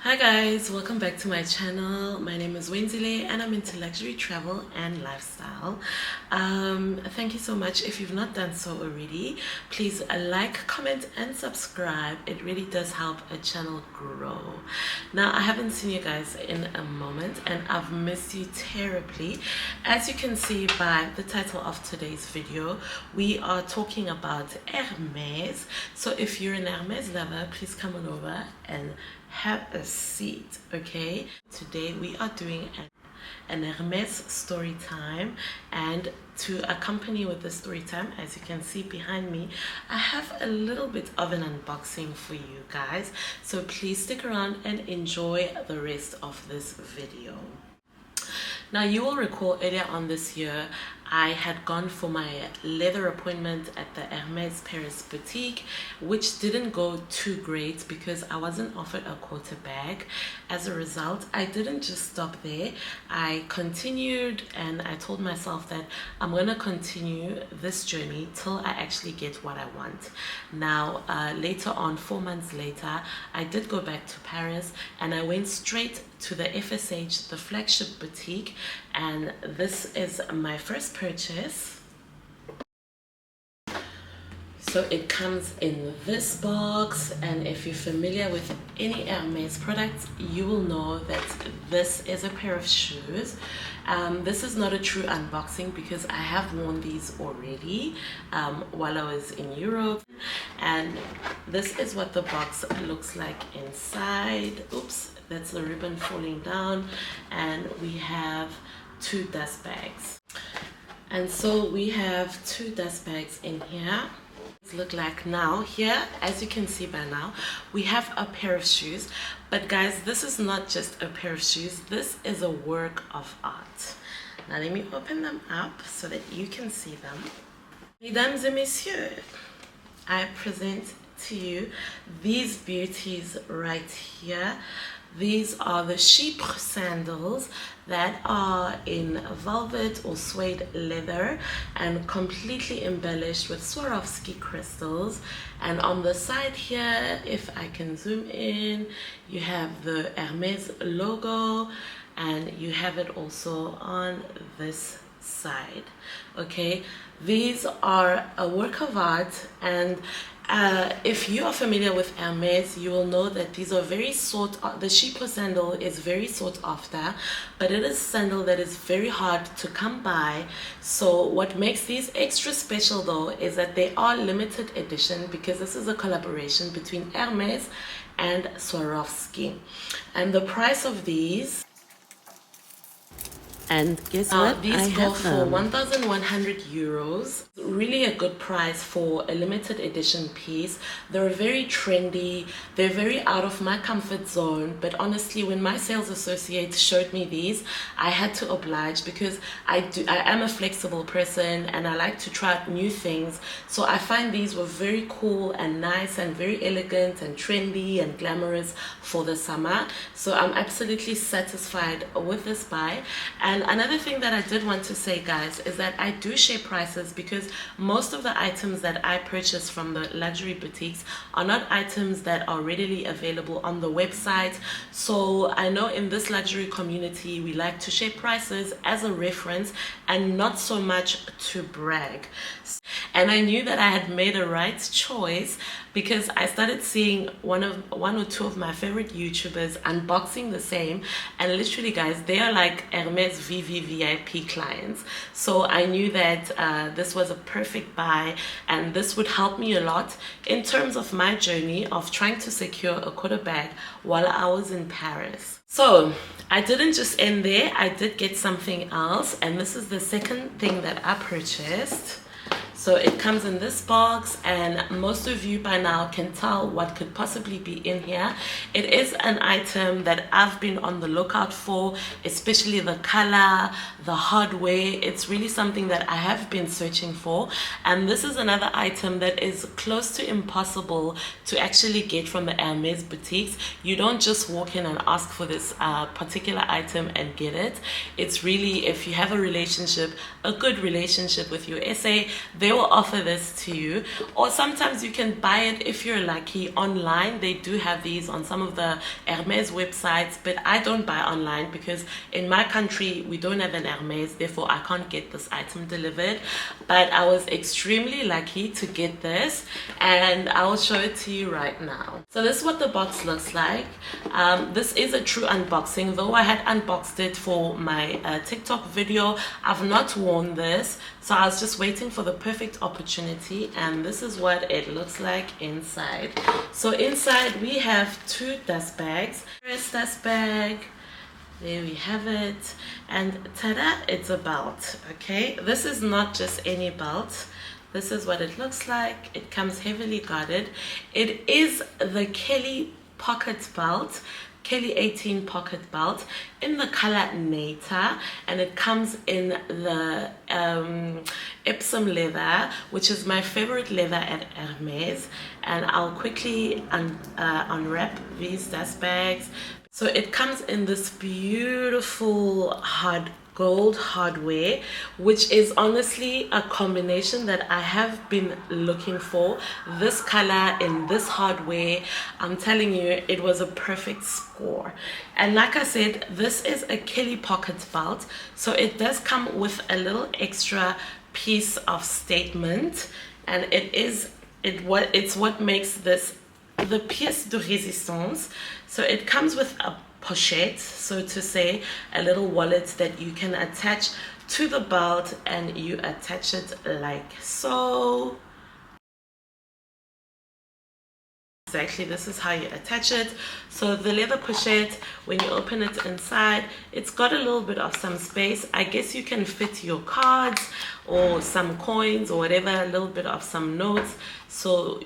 Hi guys, welcome back to my channel. My name is Wenzile and I'm into luxury travel and lifestyle. Thank you so much. If you've not done so already, please like, comment and subscribe. It really does help a channel grow. Now, I haven't seen you guys in a moment and I've missed you terribly. As you can see by the title of today's video, we are talking about Hermes. So if you're an Hermes lover, please come on over and have a seat. Okay, today we are doing an Hermes story time, and to accompany with the story time, as you can see behind me, I have a little bit of an unboxing for you guys, so please stick around and enjoy the rest of this video. Now, you will recall earlier on this year, I had gone for my leather appointment at the Hermes Paris boutique, which didn't go too great because I wasn't offered a quarter bag. As a result, I didn't just stop there. I continued and I told myself that I'm going to continue this journey till I actually get what I want. Now, later on, 4 months later, I did go back to Paris and I went straight to the FSH, the flagship boutique, and this is my first purchase. So it comes in this box, and if you're familiar with any Hermes products, you will know that this is a pair of shoes. This is not a true unboxing because I have worn these already while I was in Europe, and this is what the box looks like inside. Oops, that's the ribbon falling down, and we have 2 dust bags. And so we have 2 dust bags in here. Look like now here, as you can see by now, we have a pair of shoes. But guys, this is not just a pair of shoes, this is a work of art. Now let me open them up so that you can see them. Mesdames et messieurs, I present to you these beauties right here. These are the Chypre sandals that are in velvet or suede leather and completely embellished with Swarovski crystals. And on the side here, if I can zoom in, you have the Hermes logo, and you have it also on this side. Okay, these are a work of art, and if you are familiar with Hermes, you will know that these are very sought. The Chypre sandal is very sought after, but it is a sandal that is very hard to come by. So what makes these extra special though is that they are limited edition, because this is a collaboration between Hermes and Swarovski. And the price of these, and guess what? These go for 1,100 euros. Really a good price for a limited edition piece. They're very trendy. They're very out of my comfort zone. But honestly, when my sales associate showed me these, I had to oblige, because I am a flexible person and I like to try out new things. So I find these were very cool and nice and very elegant and trendy and glamorous for the summer. So I'm absolutely satisfied with this buy. And another thing that I did want to say, guys, is that I do share prices, because most of the items that I purchase from the luxury boutiques are not items that are readily available on the website. So I know in this luxury community, we like to share prices as a reference and not so much to brag. And I knew that I had made a right choice, because I started seeing one or two of my favorite YouTubers unboxing the same, and literally, guys, they are like Hermes VVVIP clients. So I knew that this was a perfect buy, and this would help me a lot in terms of my journey of trying to secure a quarter bag while I was in Paris. So I didn't just end there, I did get something else, and this is the second thing that I purchased. So it comes in this box, and most of you by now can tell what could possibly be in here. It is an item that I've been on the lookout for, especially the color, the hardware. It's really something that I have been searching for, and this is another item that is close to impossible to actually get from the Hermes boutiques. You don't just walk in and ask for this particular item and get it. It's really, if you have a relationship, a good relationship with your SA, they they will offer this to you, or sometimes you can buy it if you're lucky online. They do have these on some of the Hermes websites, but I don't buy online because in my country we don't have an Hermes, therefore I can't get this item delivered. But I was extremely lucky to get this, and I'll show it to you right now. So this is what the box looks like. This is a true unboxing, though I had unboxed it for my TikTok video. I've not worn this, so I was just waiting for the perfect opportunity, and this is what it looks like inside. So inside we have 2 dust bags. First dust bag, there we have it, and ta-da, it's a belt. Okay, this is not just any belt. This is what it looks like. It comes heavily guarded. It is the Kelly pocket belt, Kelly 18 pocket belt in the color Nata, and it comes in the Epsom leather, which is my favorite leather at Hermes. And I'll quickly unwrap these dust bags. So it comes in this beautiful gold hardware, which is honestly a combination that I have been looking for. This color in this hardware, I'm telling you, it was a perfect score. And like I said, this is a Kelly pocket belt, so it does come with a little extra piece of statement, and it's what makes this the pièce de résistance. So it comes with a pochette, so to say, a little wallet that you can attach to the belt, and you attach it like so. Exactly, this is how you attach it. So the leather pochette, when you open it inside, it's got a little bit of some space. I guess you can fit your cards or some coins or whatever, a little bit of some notes. So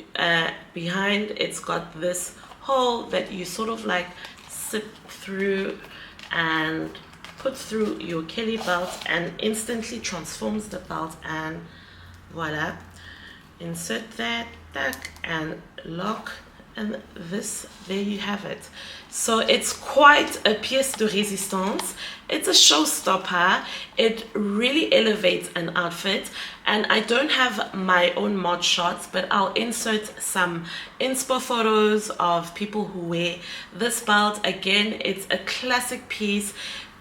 behind, it's got this hole that you sort of like sip through and put through your Kelly belt, and instantly transforms the belt, and voila, insert that, tuck, and lock, and this, there you have it. So it's quite a pièce de résistance. It's a showstopper. It really elevates an outfit, and I don't have my own mod shots, but I'll insert some inspo photos of people who wear this belt. Again, it's a classic piece,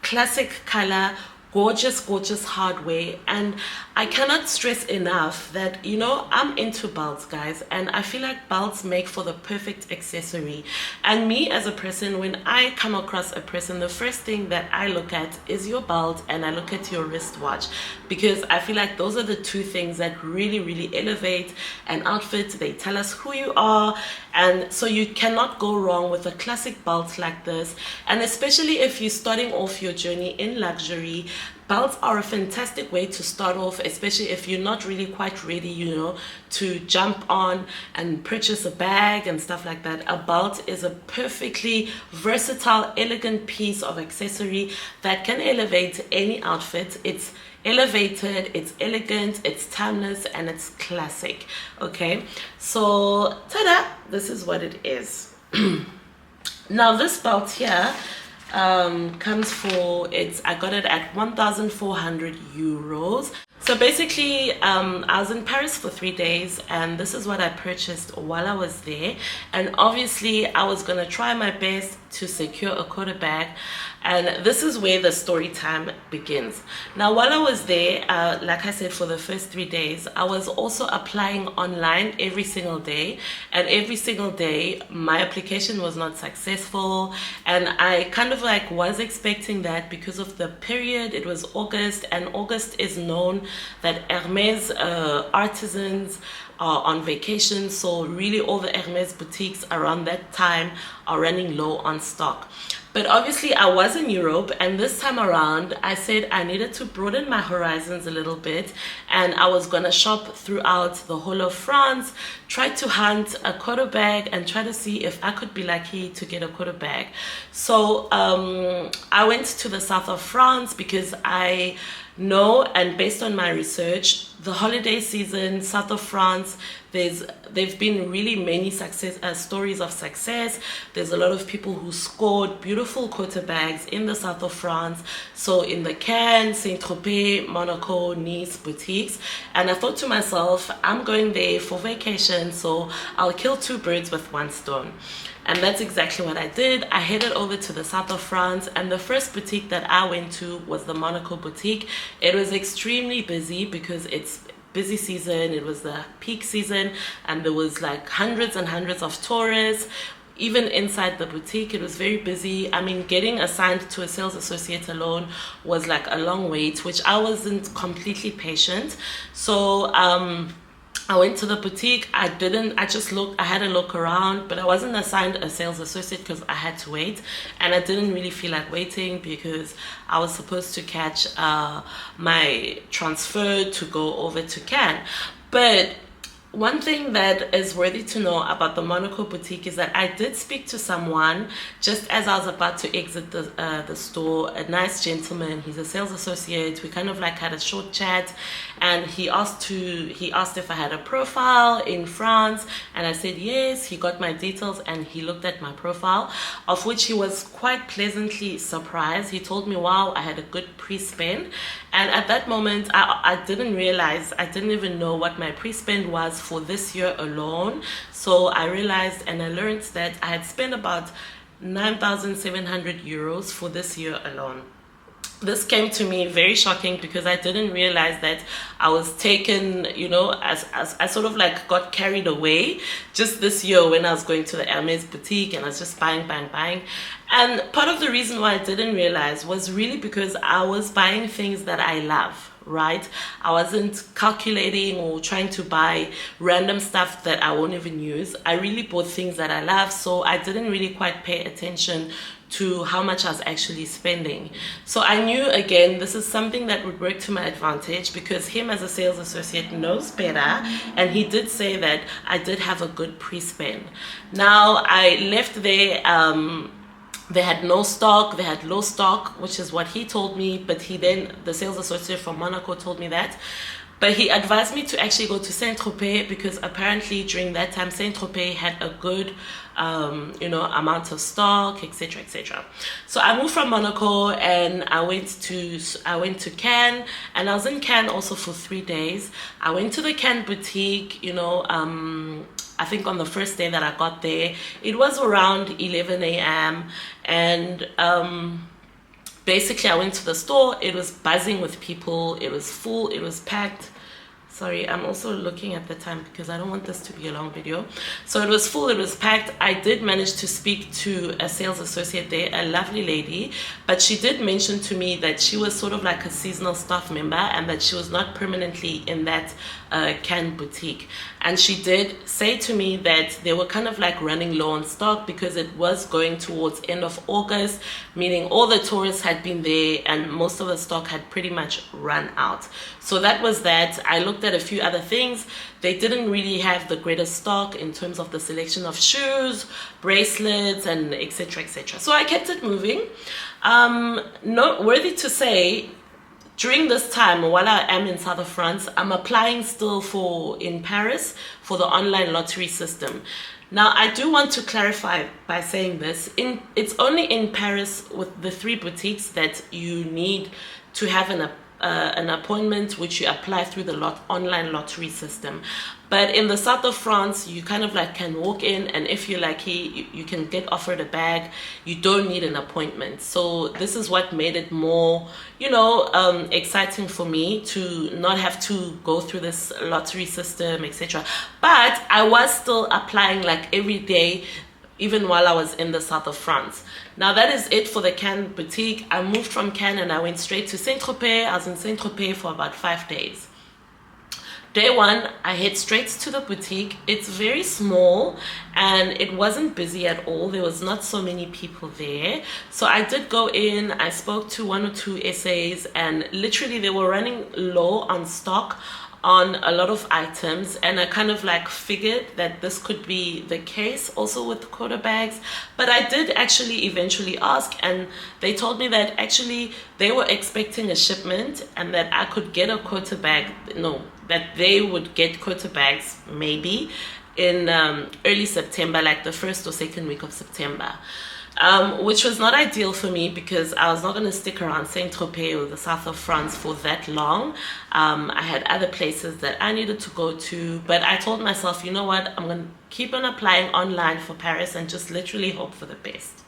classic color, gorgeous hardware, and I cannot stress enough that, you know, I'm into belts, guys, and I feel like belts make for the perfect accessory. And me as a person, when I come across a person, the first thing that I look at is your belt, and I look at your wristwatch, because I feel like those are the 2 things that really elevate an outfit. They tell us who you are, and so you cannot go wrong with a classic belt like this. And especially if you're starting off your journey in luxury, belts are a fantastic way to start off, especially if you're not really quite ready, you know, to jump on and purchase a bag and stuff like that. A belt is a perfectly versatile, elegant piece of accessory that can elevate any outfit. It's elevated, it's elegant, it's timeless, and it's classic. Okay, so ta-da, this is what it is. Now this belt here comes for, I got it at 1,400 euros. So basically, I was in Paris for 3 days, and this is what I purchased while I was there. And obviously, I was gonna try my best to secure a quarter bag, and this is where the story time begins. Now, while I was there, like I said, for the first 3 days, I was also applying online every single day, and every single day, my application was not successful, and I kind of like was expecting that because of the period. It was August, and August is known that Hermes artisans are on vacation, so really all the Hermes boutiques around that time are running low on stock. But obviously I was in Europe, and this time around I said I needed to broaden my horizons a little bit, and I was gonna shop throughout the whole of France, try to hunt a quarter bag and try to see if I could be lucky to get a quarter bag. So I went to the south of France because I No, and based on my research, the holiday season, south of France, there've been really many stories of success. There's a lot of people who scored beautiful quarter bags in the south of France. So in the Cannes, Saint-Tropez, Monaco, Nice boutiques. And I thought to myself, I'm going there for vacation, so I'll kill two birds with one stone. And that's exactly what I did. I headed over to the south of France, and the first boutique that I went to was the Monaco boutique. It was extremely busy because it's busy season, it was the peak season, and there was like hundreds and hundreds of tourists. Even inside the boutique, it was very busy. I mean, getting assigned to a sales associate alone was like a long wait, which I wasn't completely patient. So I went to the boutique. I just looked, I had a look around, but I wasn't assigned a sales associate because I had to wait. And I didn't really feel like waiting because I was supposed to catch my transfer to go over to Cannes. But one thing that is worthy to know about the Monaco boutique is that I did speak to someone just as I was about to exit the store, a nice gentleman. He's a sales associate. We kind of like had a short chat, and he asked if I had a profile in France, and I said yes. He got my details and he looked at my profile, of which he was quite pleasantly surprised. He told me, wow, I had a good pre-spend. And at that moment, I didn't realize, I didn't even know what my pre-spend was for this year alone. So I realized and I learned that I had spent about 9,700 euros for this year alone. This came to me very shocking because I didn't realize that I was taken, you know, as I sort of like got carried away just this year when I was going to the Hermes boutique and I was just buying. And part of the reason why I didn't realize was really because I was buying things that I love, right? I wasn't calculating or trying to buy random stuff that I won't even use. I really bought things that I love, so I didn't really quite pay attention to how much I was actually spending. So I knew, again, this is something that would work to my advantage because him as a sales associate knows better, and he did say that I did have a good pre-spend. Now I left there, they had no stock, they had low stock, which is what he told me, but the sales associate from Monaco told me that. But he advised me to actually go to Saint-Tropez because apparently during that time Saint-Tropez had a good amount of stock, etc, etc. So I moved from Monaco and I went to Cannes, and I was in Cannes also for 3 days. I went to the Cannes boutique, I think on the first day that I got there, it was around 11 a.m. and basically I went to the store. It was buzzing with people, it was full, it was packed. Sorry, I'm also looking at the time because I don't want this to be a long video. So it was full, it was packed. I did manage to speak to a sales associate there, a lovely lady, but she did mention to me that she was sort of like a seasonal staff member and that she was not permanently in that Cannes boutique. And she did say to me that they were kind of like running low on stock because it was going towards end of August, meaning all the tourists had been there and most of the stock had pretty much run out. So that was that. I looked at a few other things. They didn't really have the greatest stock in terms of the selection of shoes, bracelets, and etc, etc. So I kept it moving. Noteworthy to say, during this time while I am in south of France, I'm applying still in Paris for the online lottery system. Now I do want to clarify by saying this, it's only in Paris with the 3 boutiques that you need to have an appointment, which you apply through the online lottery system. But in the south of France, you kind of like can walk in, and if you're lucky, you can get offered a bag. You don't need an appointment. So this is what made it more, exciting for me to not have to go through this lottery system, etc. But I was still applying like every day, even while I was in the south of France. Now that is it for the Cannes boutique. I moved from Cannes and I went straight to Saint-Tropez. I was in Saint-Tropez for about 5 days. Day 1, I head straight to the boutique. It's very small and it wasn't busy at all. There was not so many people there. So I did go in, I spoke to 1 or 2 SAs, and literally they were running low on stock on a lot of items, and I kind of like figured that this could be the case also with the quota bags. But I did actually eventually ask, and they told me that actually they were expecting a shipment and that I could get a quota bag, no, that they would get quota bags maybe in early September, like the first or second week of September. Which was not ideal for me because I was not going to stick around Saint-Tropez or the south of France for that long. I had other places that I needed to go to, but I told myself, you know what, I'm going to keep on applying online for Paris and just literally hope for the best.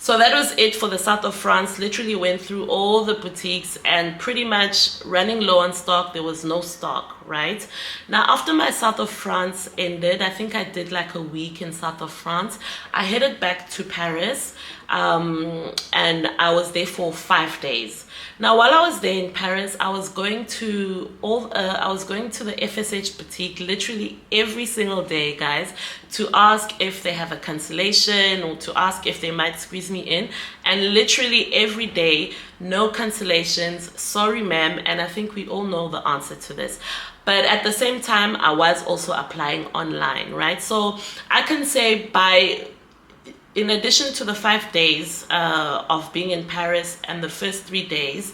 So that was it for the south of France. Literally went through all the boutiques and pretty much running low on stock. There was no stock, right? Now, after my south of France ended, I think I did like a week in south of France. I headed back to Paris, and I was there for 5 days. Now, while I was there in Paris, I was going to the FSH boutique literally every single day, guys, to ask if they have a cancellation or to ask if they might squeeze me in. And literally every day, no cancellations, sorry ma'am, and I think we all know the answer to this. But at the same time, I was also applying online, right? So I can say in addition to the 5 days of being in Paris and the first 3 days,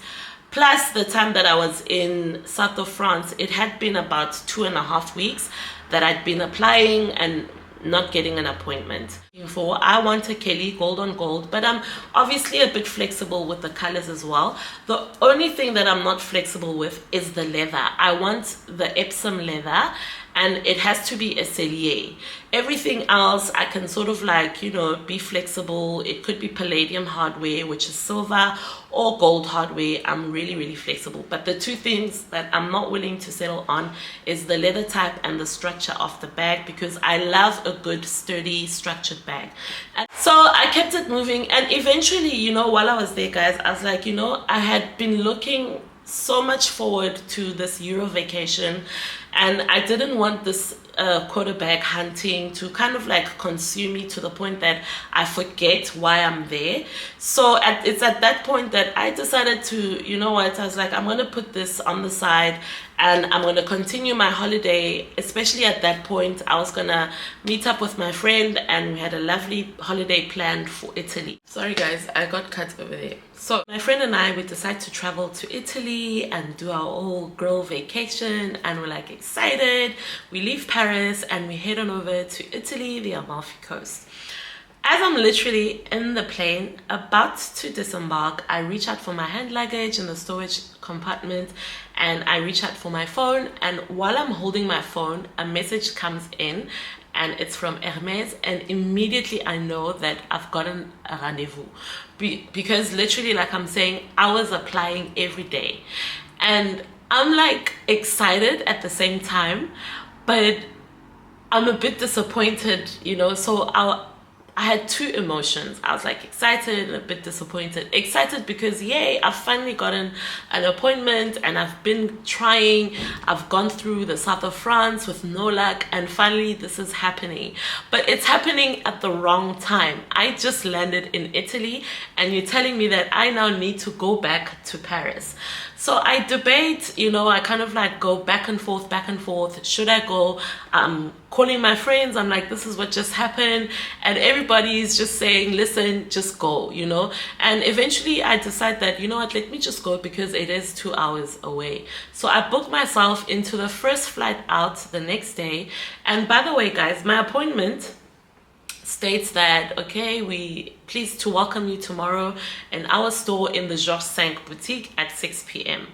plus the time that I was in south of France, it had been about 2.5 weeks that I'd been applying and not getting an appointment. For I want a Kelly gold on gold, but I'm obviously a bit flexible with the colors as well. The only thing that I'm not flexible with is the leather. I want the Epsom leather, and it has to be a cellier. Everything else I can sort of like, you know, be flexible. It could be palladium hardware, which is silver, or gold hardware. I'm really, really flexible. But the two things that I'm not willing to settle on is the leather type and the structure of the bag, because I love a good, sturdy, structured bag. And so I kept it moving, and eventually, you know, while I was there, guys, I was like, you know, I had been looking so much forward to this Euro vacation, and I didn't want this quota bag hunting to kind of like consume me to the point that I forget why I'm there. So it's at that point that I decided to, you know what, I was like, I'm going to put this on the side and I'm going to continue my holiday. Especially at that point, I was going to meet up with my friend and we had a lovely holiday planned for Italy. Sorry guys, I got cut over there. So my friend and I, we decided to travel to Italy and do our whole girl vacation, and we're like excited. We leave Paris and we head on over to Italy, the Amalfi Coast. As I'm literally in the plane about to disembark, I reach out for my hand luggage in the storage compartment, and I reach out for my phone, and while I'm holding my phone, a message comes in and it's from Hermes, and immediately I know that I've gotten a rendezvous because literally, like I'm saying, I was applying every day, and I'm like excited at the same time, but I'm a bit disappointed, you know. So I had two emotions. I was like excited and a bit disappointed. Excited because yay, I've finally gotten an appointment and I've been trying. I've gone through the south of France with no luck, and finally this is happening. But it's happening at the wrong time. I just landed in Italy and you're telling me that I now need to go back to Paris. So I debate, you know, I kind of like go back and forth. Should I go? I'm calling my friends. I'm like, this is what just happened. And everybody's just saying, listen, just go, you know. And eventually I decide that, you know what, let me just go because it is 2 hours away. So I booked myself into the first flight out the next day. And by the way, guys, my appointment states that, okay, we pleased to welcome you tomorrow in our store in the Georges V boutique at 6 p.m.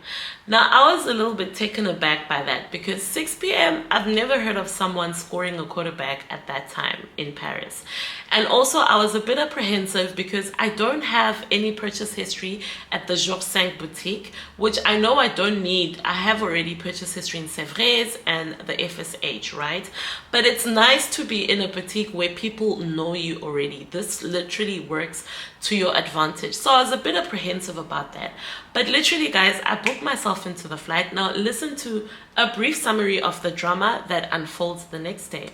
Now, I was a little bit taken aback by that because 6 p.m., I've never heard of someone scoring a quarterback at that time in Paris. And also, I was a bit apprehensive because I don't have any purchase history at the Georges V boutique, which I know I don't need. I have already purchase history in Sevres and the FSH, right? But it's nice to be in a boutique where people know you already. This literally works to your advantage. So I was a bit apprehensive about that. But literally, guys, I booked myself into the flight. Now listen to a brief summary of the drama that unfolds the next day.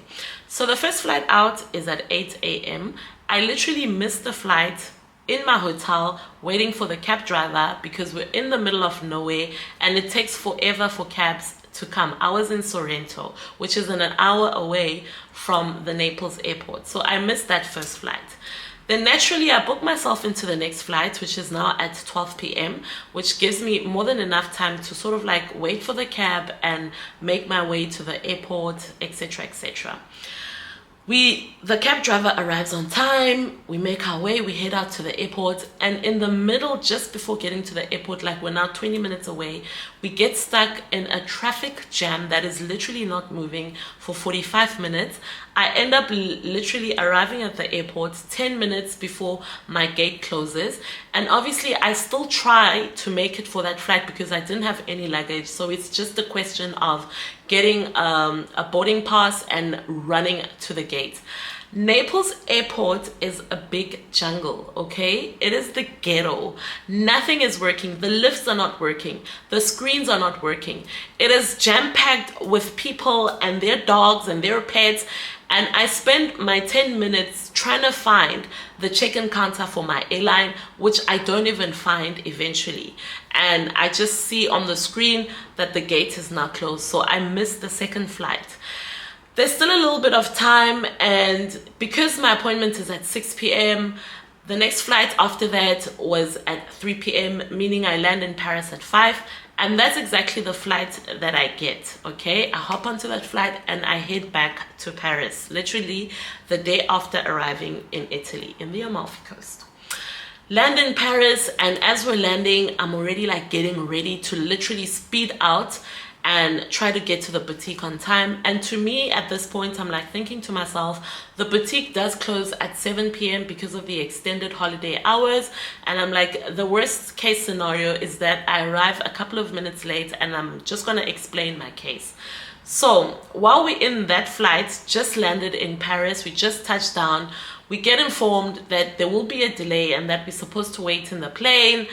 So the first flight out is at 8 a.m. I literally missed the flight in my hotel waiting for the cab driver because we're in the middle of nowhere and it takes forever for cabs to come. I was in Sorrento, which is an hour away from the Naples airport. So I missed that first flight. Then naturally, I booked myself into the next flight, which is now at 12 p.m., which gives me more than enough time to sort of like wait for the cab and make my way to the airport, etc., etc. The cab driver arrives on time, we make our way, we head out to the airport, and in the middle, just before getting to the airport, like we're now 20 minutes away, we get stuck in a traffic jam that is literally not moving for 45 minutes. I end up literally arriving at the airport 10 minutes before my gate closes, and obviously I still try to make it for that flight because I didn't have any luggage, so it's just a question of getting a boarding pass and running to the gate. Naples airport is a big jungle, okay? It is the ghetto. Nothing is working. The lifts are not working. The screens are not working. It is jam-packed with people and their dogs and their pets. And I spent my 10 minutes trying to find the check-in counter for my airline, which I don't even find eventually. And I just see on the screen that the gate is now closed. So I missed the second flight. There's still a little bit of time, and because my appointment is at 6 p.m., the next flight after that was at 3 p.m., meaning I land in Paris at 5, and that's exactly the flight that I get, okay? I hop onto that flight and I head back to Paris, literally the day after arriving in Italy, in the Amalfi Coast. Land in Paris, and as we're landing, I'm already like getting ready to literally speed out and try to get to the boutique on time. And to me, at this point, I'm like thinking to myself, the boutique does close at 7 p.m. because of the extended holiday hours. And I'm like, the worst case scenario is that I arrive a couple of minutes late, and I'm just gonna explain my case. So while we're in that flight, just landed in Paris, we just touched down, we get informed that there will be a delay and that we're supposed to wait in the plane.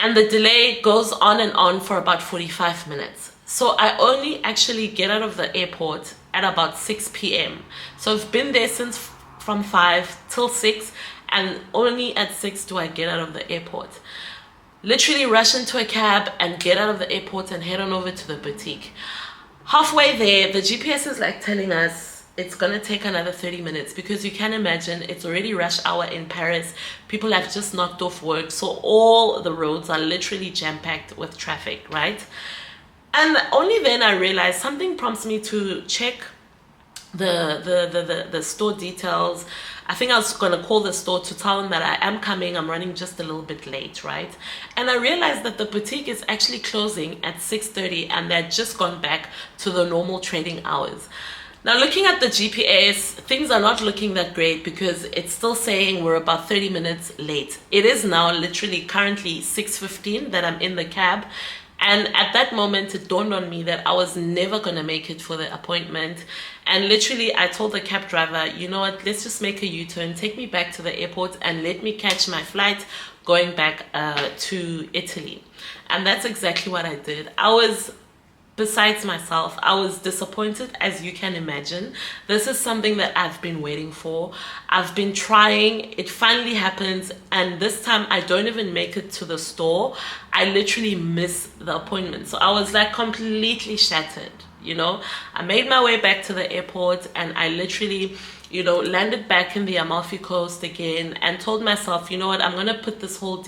And the delay goes on and on for about 45 minutes. So I only actually get out of the airport at about 6 p.m. So I've been there since from 5 till 6, and only at 6 do I get out of the airport. Literally rush into a cab and get out of the airport and head on over to the boutique. Halfway there, the GPS is like telling us it's gonna take another 30 minutes because you can imagine it's already rush hour in Paris. People have just knocked off work, so all the roads are literally jam-packed with traffic, right? And only then I realized something prompts me to check the store details. I think I was gonna call the store to tell them that I am coming, I'm running just a little bit late, right? And I realized that the boutique is actually closing at 6:30 and they're just gone back to the normal trading hours. Now, looking at the GPS, things are not looking that great because it's still saying we're about 30 minutes late. It is now literally currently 6:15 that I'm in the cab. And at that moment, it dawned on me that I was never going to make it for the appointment. And literally, I told the cab driver, you know what, let's just make a U-turn, take me back to the airport and let me catch my flight going back to Italy. And that's exactly what I did. I was besides myself. I was disappointed, as you can imagine. This is something that I've been waiting for. I've been trying. It finally happens, and this time I don't even make it to the store. I literally miss the appointment. So I was like completely shattered, you know. I made my way back to the airport, and I literally, you know, landed back in the Amalfi Coast again and told myself, you know what, I'm going to put this whole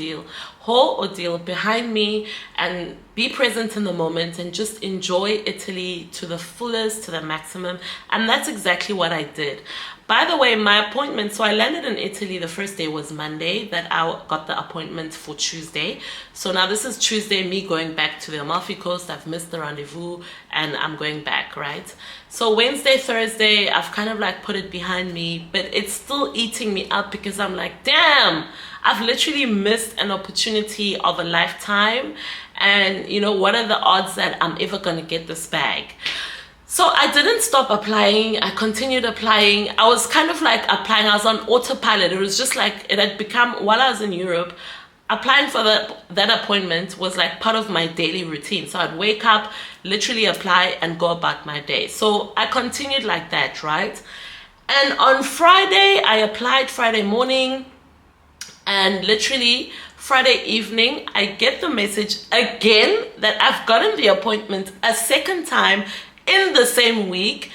ordeal behind me and be present in the moment and just enjoy Italy to the fullest, to the maximum. And that's exactly what I did. By the way, my appointment, so I landed in Italy, the first day was Monday, that I got the appointment for Tuesday. So now this is Tuesday, me going back to the Amalfi Coast. I've missed the rendezvous and I'm going back, right? So Wednesday, Thursday, I've kind of like put it behind me, but it's still eating me up because I'm like, damn, I've literally missed an opportunity of a lifetime. And you know, what are the odds that I'm ever going to get this bag? So I didn't stop applying. I continued applying. I was kind of like applying. I was on autopilot. It was just like it had become, while I was in Europe, applying for that appointment was like part of my daily routine. So I'd wake up, literally apply and go about my day. So I continued like that, right? And on Friday, I applied Friday morning, and literally Friday evening, I get the message again that I've gotten the appointment a second time in the same week.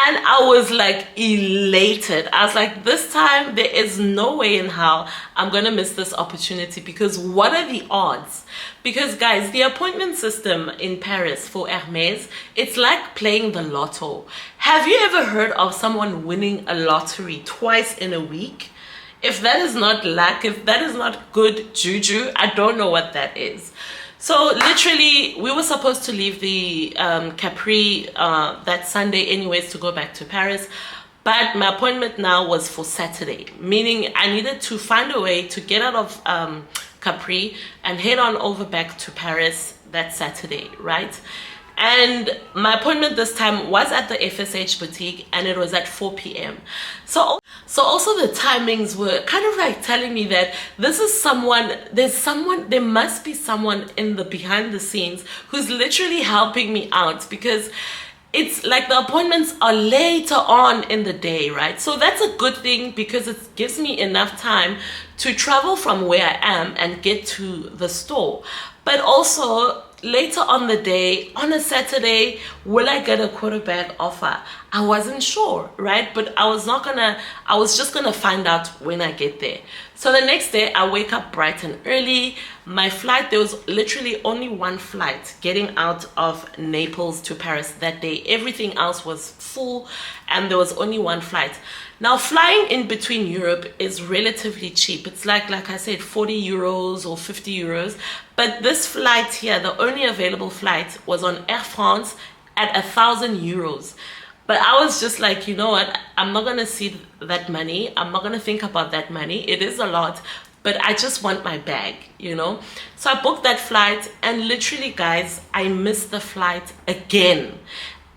And I was like elated. I was like, this time there is no way in hell I'm gonna miss this opportunity, because what are the odds? Because guys, the appointment system in Paris for Hermes, it's like playing the lotto. Have you ever heard of someone winning a lottery twice in a week? If that is not luck, if that is not good juju, I don't know what that is. So literally, we were supposed to leave the Capri that Sunday anyways to go back to Paris. But my appointment now was for Saturday, meaning I needed to find a way to get out of Capri and head on over back to Paris that Saturday, right? And my appointment this time was at the FSH boutique, and it was at 4 p.m. So also the timings were kind of like telling me that this is there must be someone in the behind the scenes who's literally helping me out, because it's like the appointments are later on in the day, right? So that's a good thing, because it gives me enough time to travel from where I am and get to the store. But also later on the day, on a Saturday, will I get a quarterback offer? I wasn't sure, right? But I was just gonna find out when I get there. So the next day I wake up bright and early. My flight, there was literally only one flight getting out of Naples to Paris that day. Everything else was full, and there was only one flight. Now, flying in between Europe is relatively cheap. It's like I said, 40 euros or 50 euros. But this flight here, the only available flight, was on Air France at 1,000 euros. But I was just like, you know what? I'm not going to see that money. I'm not going to think about that money. It is a lot, but I just want my bag, you know? So I booked that flight, and literally, guys, I missed the flight again.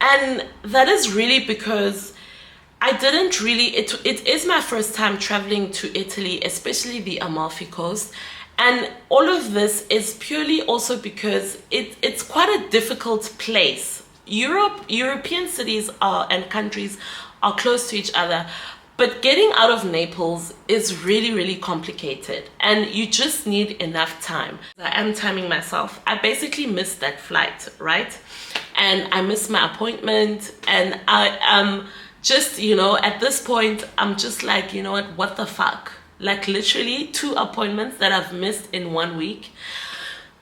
And that is really because I didn't really, it is my first time traveling to Italy, especially the Amalfi Coast. And all of this is purely also because it's quite a difficult place. European cities and countries are close to each other, but getting out of Naples is really, really complicated, and you just need enough time. I am timing myself. I basically missed that flight, right? And I missed my appointment, and I am just, you know, at this point, I'm just like, you know what the fuck? Like literally 2 appointments that I've missed in 1 week.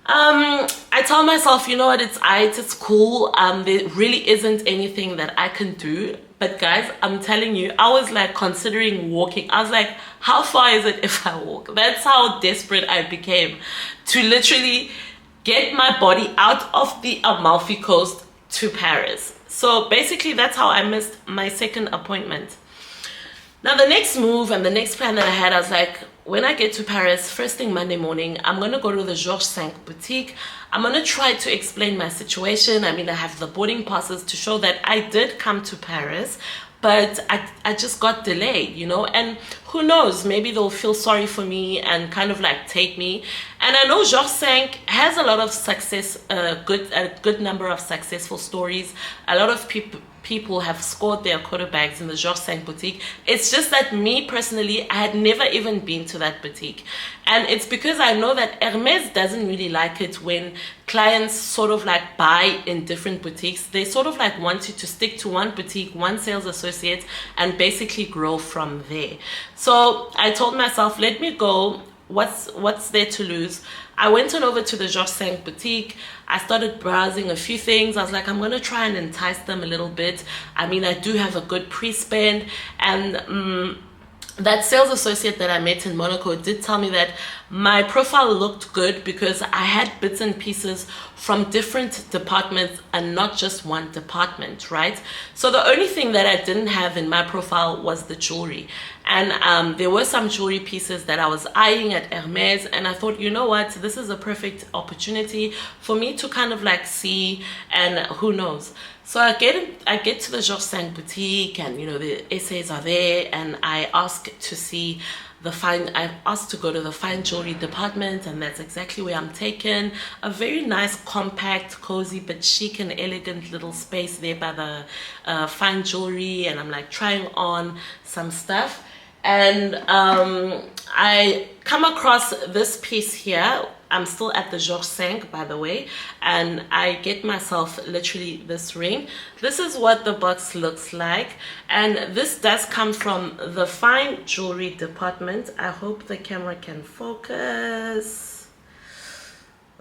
I tell myself, you know what, it's cool. There really isn't anything that I can do. But guys, I'm telling you, I was like considering walking. I was like, how far is it if I walk? That's how desperate I became to literally get my body out of the Amalfi Coast to Paris. So basically, that's how I missed my second appointment. Now, the next move and the next plan that I had, I was like, when I get to Paris, first thing Monday morning, I'm going to go to the Georges V boutique. I'm going to try to explain my situation. I mean, I have the boarding passes to show that I did come to Paris, but I just got delayed, you know, and who knows, maybe they'll feel sorry for me and kind of like take me. And I know Georges V has a lot of success, a good number of successful stories. A lot of people have scored their quarterbacks in the Georges V boutique. It's just that me personally, I had never even been to that boutique. And it's because I know that Hermes doesn't really like it when clients sort of like buy in different boutiques. They sort of like want you to stick to one boutique, one sales associate, and basically grow from there. So I told myself, let me go. What's there to lose? I went on over to the Georges V boutique. I started browsing a few things. I was like, I'm going to try and entice them a little bit. I mean, I do have a good pre-spend, and that sales associate that I met in Monaco did tell me that my profile looked good because I had bits and pieces from different departments and not just one department, right? So the only thing that I didn't have in my profile was the jewelry. And there were some jewelry pieces that I was eyeing at Hermes, and I thought, you know what, this is a perfect opportunity for me to kind of like see, and who knows. So I get to the Georges V boutique, and you know, the essays are there, and I ask to see I asked to go to the fine jewelry department, and that's exactly where I'm taken. A very nice, compact, cozy, but chic and elegant little space there by the fine jewelry, and I'm like trying on some stuff. And I come across this piece here. I'm still at the Georges V, by the way, and I get myself literally this ring. This is what the box looks like, and this does come from the fine jewelry department. I hope the camera can focus.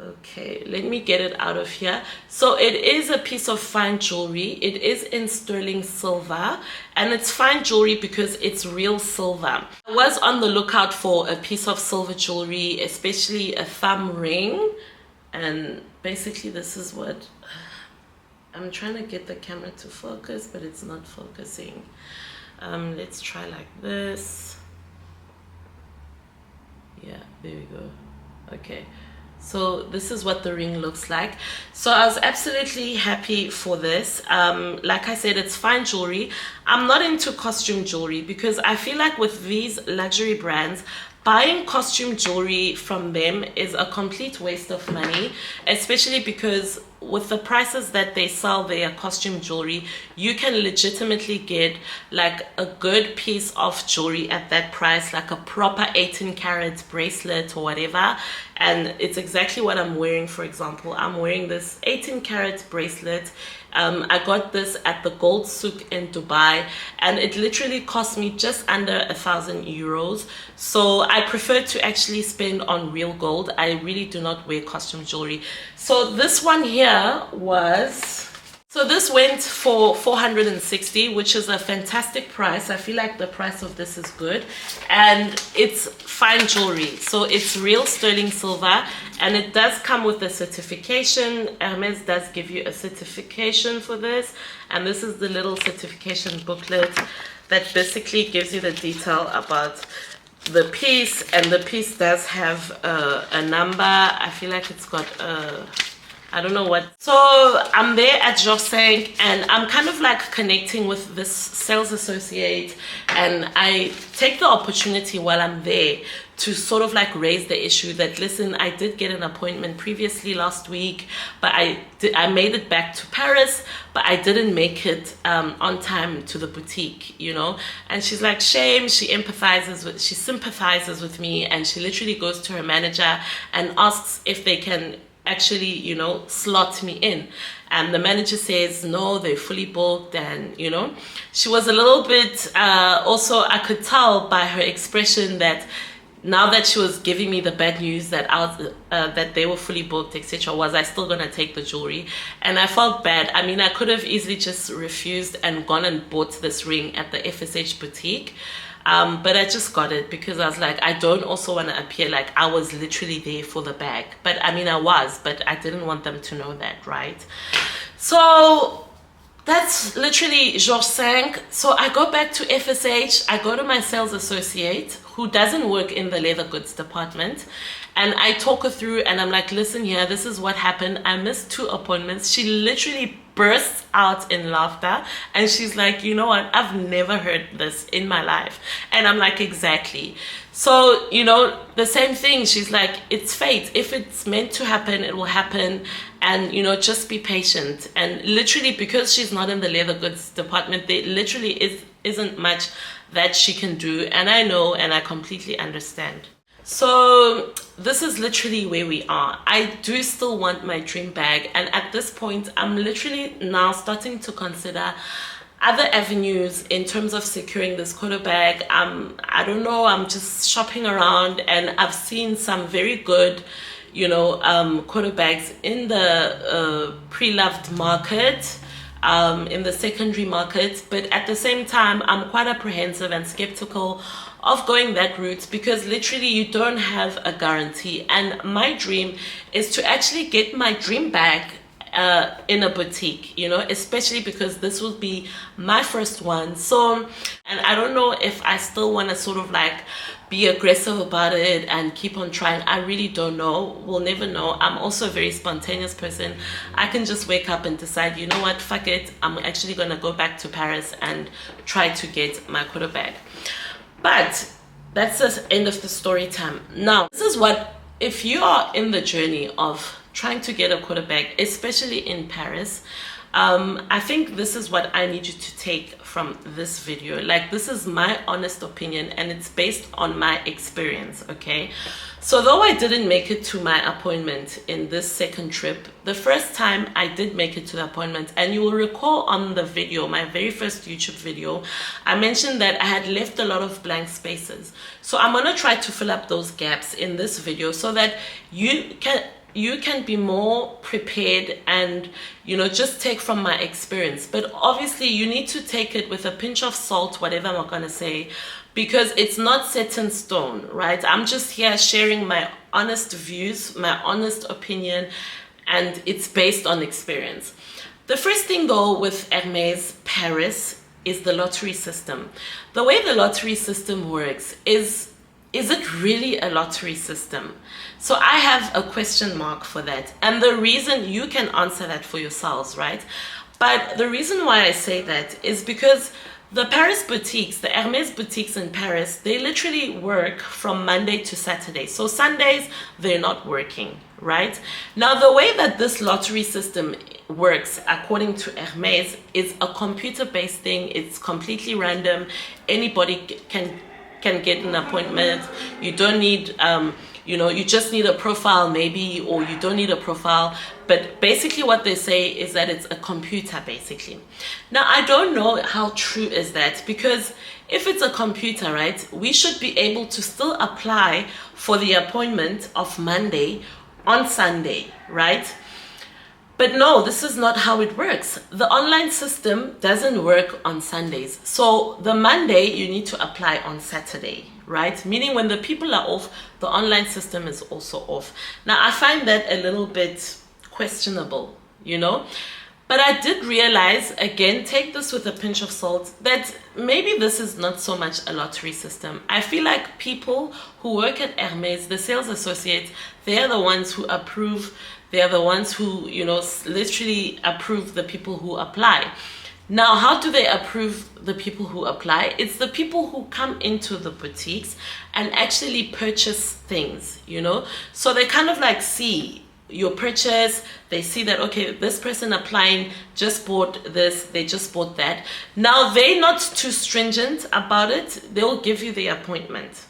Okay, let me get it out of here. So it is a piece of fine jewelry. It is in sterling silver, and it's fine jewelry because it's real silver. I was on the lookout for a piece of silver jewelry, especially a thumb ring, and basically this is what I'm trying to get the camera to focus, but it's not focusing. Let's try like this. Yeah, there we go. Okay, so this is what the ring looks like. So I was absolutely happy for this. Like I said, it's fine jewelry. I'm not into costume jewelry because I feel like with these luxury brands, buying costume jewelry from them is a complete waste of money, especially because with the prices that they sell their costume jewelry, you can legitimately get like a good piece of jewelry at that price, like a proper 18 karat bracelet or whatever. And it's exactly what I'm wearing. For example, I'm wearing this 18 karat bracelet. I got this at the gold souk in Dubai, and it literally cost me just under 1,000 euros. So I prefer to actually spend on real gold. I really do not wear costume jewelry. So this one here was, so this went for 460, which is a fantastic price. I feel like the price of this is good, and it's fine jewelry, so it's real sterling silver, and it does come with a certification. Hermes does give you a certification for this, and this is the little certification booklet that basically gives you the detail about the piece, and the piece does have a number. I feel like it's got a, I don't know what. So I'm there at Georges V, and I'm kind of like connecting with this sales associate, and I take the opportunity while I'm there to sort of like raise the issue that, listen, I did get an appointment previously last week, but I made it back to Paris, but I didn't make it on time to the boutique, you know. And she's like, shame. She sympathizes with me, and she literally goes to her manager and asks if they can actually, you know, slot me in. And the manager says no, they're fully booked. And you know, she was a little bit also, I could tell by her expression that now that she was giving me the bad news that that they were fully booked, etc., was I still gonna take the jewelry? And I felt bad. I mean, I could have easily just refused and gone and bought this ring at the FSH boutique, but I just got it because I was like, I don't also want to appear like I was literally there for the bag. But I mean, I was, but I didn't want them to know that, right? So that's literally Georges V. So I go back to FSH. I go to my sales associate, who doesn't work in the leather goods department, and I talk her through, and I'm like, listen here, this is what happened. I missed 2 appointments. She literally bursts out in laughter, and she's like, you know what, I've never heard this in my life. And I'm like, exactly. So, you know, the same thing. She's like, it's fate. If it's meant to happen, it will happen. And, you know, just be patient. And literally, because she's not in the leather goods department, there literally isn't much that she can do. And I know, and I completely understand. So this is literally where we are. I do still want my dream bag, and at this point I'm literally now starting to consider other avenues in terms of securing this quarter bag. I don't know, I'm just shopping around, and I've seen some very good, you know, quarter bags in the pre-loved market, in the secondary market, but at the same time I'm quite apprehensive and skeptical of going that route, because literally you don't have a guarantee. And my dream is to actually get my dream bag in a boutique, you know, especially because this will be my first one. So, and I don't know if I still want to sort of like be aggressive about it and keep on trying. I really don't know. We'll never know. I'm also a very spontaneous person. I can just wake up and decide, you know what, fuck it, I'm actually gonna go back to Paris and try to get my quarter bag. But that's the end of the story time. Now, this is what, if you are in the journey of trying to get a quarter bag, especially in Paris, I think this is what I need you to take from this video. Like, this is my honest opinion and it's based on my experience, okay? So though I didn't make it to my appointment in this second trip, the first time I did make it to the appointment, and you will recall on the video, my very first YouTube video, I mentioned that I had left a lot of blank spaces. So I'm going to try to fill up those gaps in this video so that you can be more prepared and, you know, just take from my experience. But obviously you need to take it with a pinch of salt, whatever I'm going to say, because it's not set in stone, right? I'm just here sharing my honest views, my honest opinion, and it's based on experience. The first thing though with Hermes Paris is the lottery system. The way the lottery system works is it really a lottery system? So I have a question mark for that. And the reason, you can answer that for yourselves, right? But the reason why I say that is because the Paris boutiques, the Hermes boutiques in Paris, they literally work from Monday to Saturday. So Sundays, they're not working, right? Now, the way that this lottery system works, according to Hermes, is a computer-based thing. It's completely random. Anybody can get an appointment. You don't need, you know, you just need a profile maybe, or you don't need a profile. But basically what they say is that it's a computer, basically. Now, I don't know how true is that, because if it's a computer, right, we should be able to still apply for the appointment of Monday on Sunday, right? But no, this is not how it works. The online system doesn't work on Sundays. So the Monday, you need to apply on Saturday, right? Meaning when the people are off, the online system is also off. Now, I find that a little bit questionable, you know? But I did realize, again, take this with a pinch of salt, that maybe this is not so much a lottery system. I feel like people who work at Hermes, the sales associates, they're the ones who approve. They're the ones who, you know, literally approve the people who apply. Now, how do they approve the people who apply? It's the people who come into the boutiques and actually purchase things, you know? So they kind of like see your purchase. They see that, okay, this person applying just bought this, they just bought that. Now, they're not too stringent about it. They'll give you the appointment.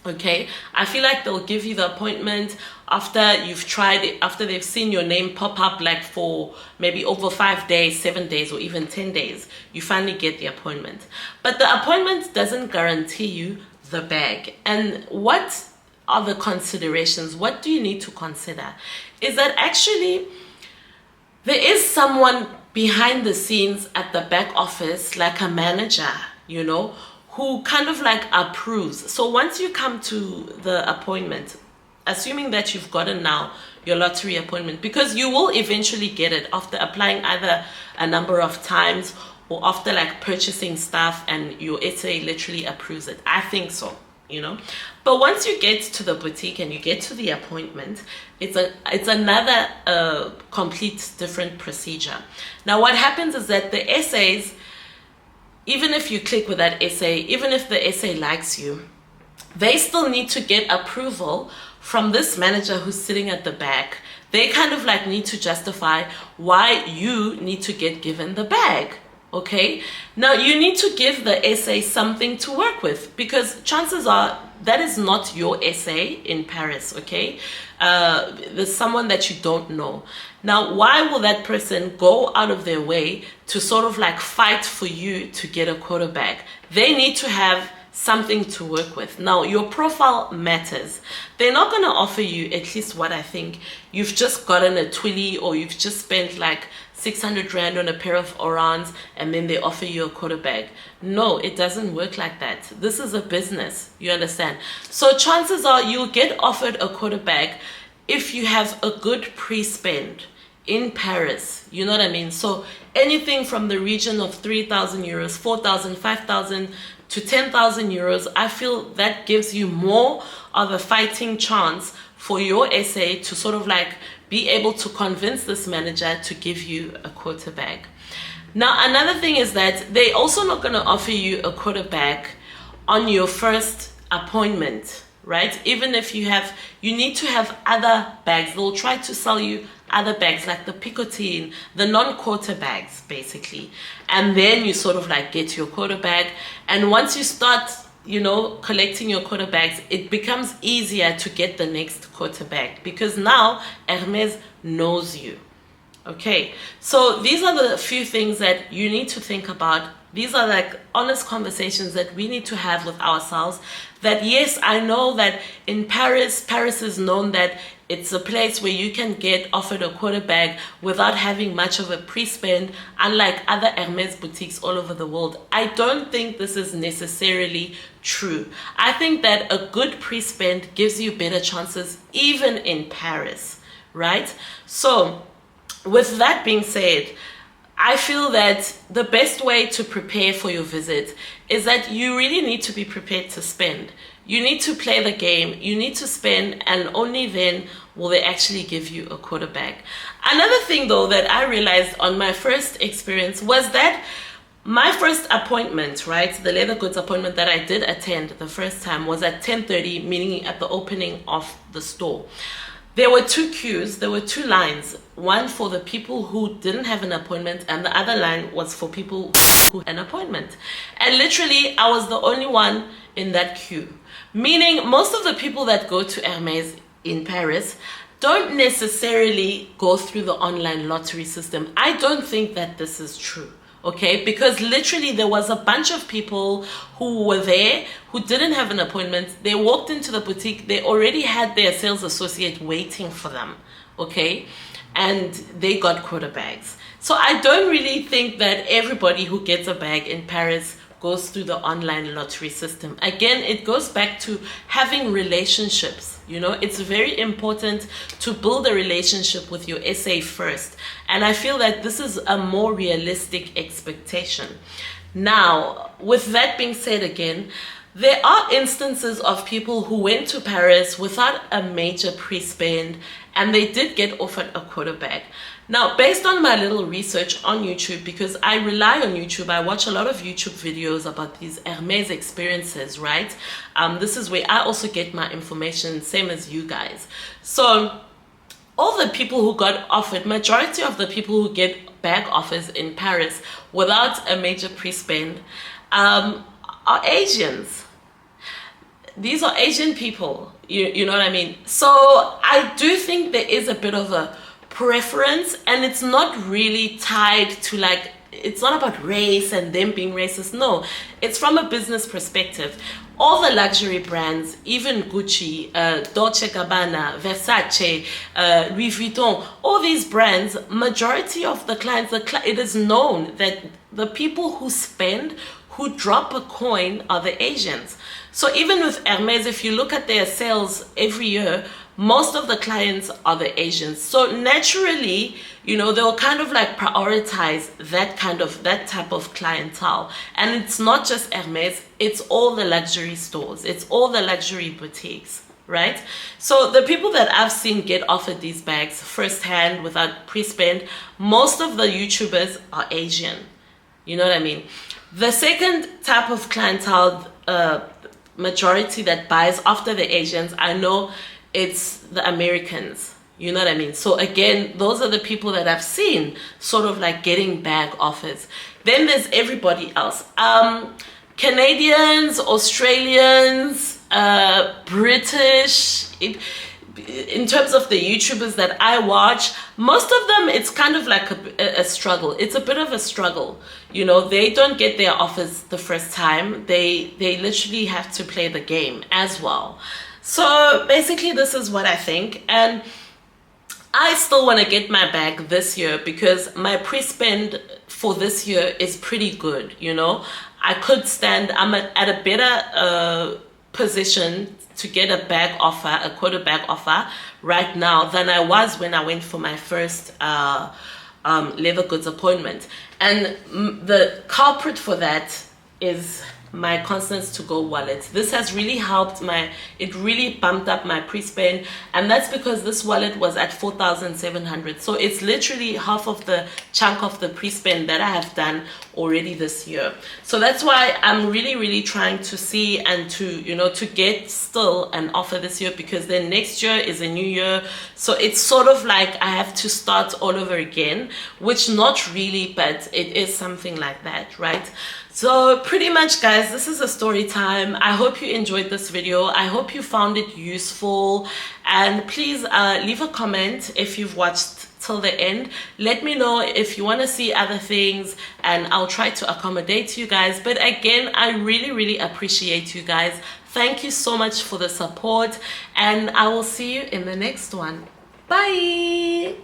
Okay, I feel like they'll give you the appointment after you've tried it, after they've seen your name pop up like for maybe over 5 days, 7 days, or even 10 days. You finally get the appointment. But the appointment doesn't guarantee you the bag. And what are the considerations? What do you need to consider? Is that actually there is someone behind the scenes at the back office, like a manager, you know, who kind of like approves. So once you come to the appointment, assuming that you've gotten now your lottery appointment, because you will eventually get it after applying either a number of times or after like purchasing stuff and your SA literally approves it. I think so, you know. But once you get to the boutique and you get to the appointment, it's another complete different procedure. Now what happens is that the SAs, even if you click with that SA, even if the SA likes you, they still need to get approval from this manager who's sitting at the back. They kind of like need to justify why you need to get given the bag. Okay, now you need to give the SA something to work with, because chances are that is not your SA in Paris. Okay, there's someone that you don't know. Now, why will that person go out of their way to sort of like fight for you to get a quota bag? They need to have something to work with. Now, your profile matters. They're not going to offer you, at least what I think, you've just gotten a Twilly or you've just spent like 600 Rand on a pair of orans and then they offer you a quota bag. No, it doesn't work like that. This is a business, you understand? So chances are you'll get offered a quota bag if you have a good pre-spend in Paris, you know what I mean? So anything from the region of 3,000 euros, 4,000, 5,000 to 10,000 euros, I feel that gives you more of a fighting chance for your SA to sort of like be able to convince this manager to give you a quota bag. Now, another thing is that they're also not going to offer you a quota bag on your first appointment, right? Even if you need to have other bags. They'll try to sell you other bags like the picotine, the non-quarter bags basically. And then you sort of like get your quarter bag. And once you start, you know, collecting your quarter bags, it becomes easier to get the next quarter bag because now Hermes knows you. Okay, so these are the few things that you need to think about. These are like honest conversations that we need to have with ourselves. That yes, I know that in Paris is known that it's a place where you can get offered a quarter bag without having much of a pre-spend, unlike other Hermes boutiques all over the world. I don't think this is necessarily true. I think that a good pre-spend gives you better chances even in Paris, right? So with that being said, I feel that the best way to prepare for your visit is that you really need to be prepared to spend. You need to play the game, you need to spend, and only then will they actually give you a quarter bag. Another thing though that I realized on my first experience was that my first appointment, right, the leather goods appointment that I did attend the first time was at 10:30, meaning at the opening of the store. There were two queues, there were two lines, one for the people who didn't have an appointment and the other line was for people who had an appointment. And literally, I was the only one in that queue. Meaning, most of the people that go to Hermes in Paris don't necessarily go through the online lottery system. I don't think that this is true. Okay, because literally there was a bunch of people who were there who didn't have an appointment. They walked into the boutique, they already had their sales associate waiting for them, okay, and they got quarter bags. So I don't really think that everybody who gets a bag in Paris goes through the online lottery system. Again, it goes back to having relationships. You know, it's very important to build a relationship with your SA first. And I feel that this is a more realistic expectation. Now, with that being said again, there are instances of people who went to Paris without a major pre-spend and they did get offered a quarter bag. Now, based on my little research on YouTube, because I rely on YouTube, I watch a lot of YouTube videos about these Hermes experiences, right? This is where I also get my information, same as you guys. So all the people who got offered, majority of the people who get bag offers in Paris without a major pre-spend are Asians. These are Asian people, you know what I mean? So I do think there is a bit of a preference, and it's not really tied to like, it's not about race and them being racist. No, it's from a business perspective. All the luxury brands, even Gucci, Dolce & Gabbana, Versace, Louis Vuitton, all these brands, majority of the clients, it is known that the people who spend, who drop a coin, are the Asians. So even with Hermes, if you look at their sales every year, most of the clients are the Asians. So naturally, you know, they'll kind of like prioritize that type of clientele. And it's not just Hermes, it's all the luxury stores, it's all the luxury boutiques, right? So the people that I've seen get offered these bags firsthand without pre-spend, most of the YouTubers are Asian. You know what I mean? The second type of clientele, majority that buys after the Asians, I know it's the Americans. You know what I mean? So again, those are the people that I've seen sort of like getting bag offers. Then there's everybody else. Canadians, Australians, British. In terms of the YouTubers that I watch, most of them, it's kind of like a struggle. It's a bit of a struggle. You know, they don't get their offers the first time. They literally have to play the game as well. So basically, this is what I think. And I still want to get my bag this year because my pre-spend for this year is pretty good, you know. I could stand, I'm at a better position to get a bag offer, a quarter bag offer right now than I was when I went for my first leather goods appointment. And the culprit for that is my Constance to Go wallet. This has really helped it really bumped up my pre-spend, and that's because this wallet was at 4,700. So it's literally half of the chunk of the pre-spend that I have done already this year. So that's why I'm really trying to see and to get still an offer this year, because then next year is a new year. So it's sort of like I have to start all over again, which not really, but it is something like that, right? So pretty much, guys, this is a story time. I hope you enjoyed this video. I hope you found it useful, and please leave a comment if you've watched till the end. Let me know if you want to see other things, and I'll try to accommodate you guys. But again, I really appreciate you guys. Thank you so much for the support, and I will see you in the next one. Bye.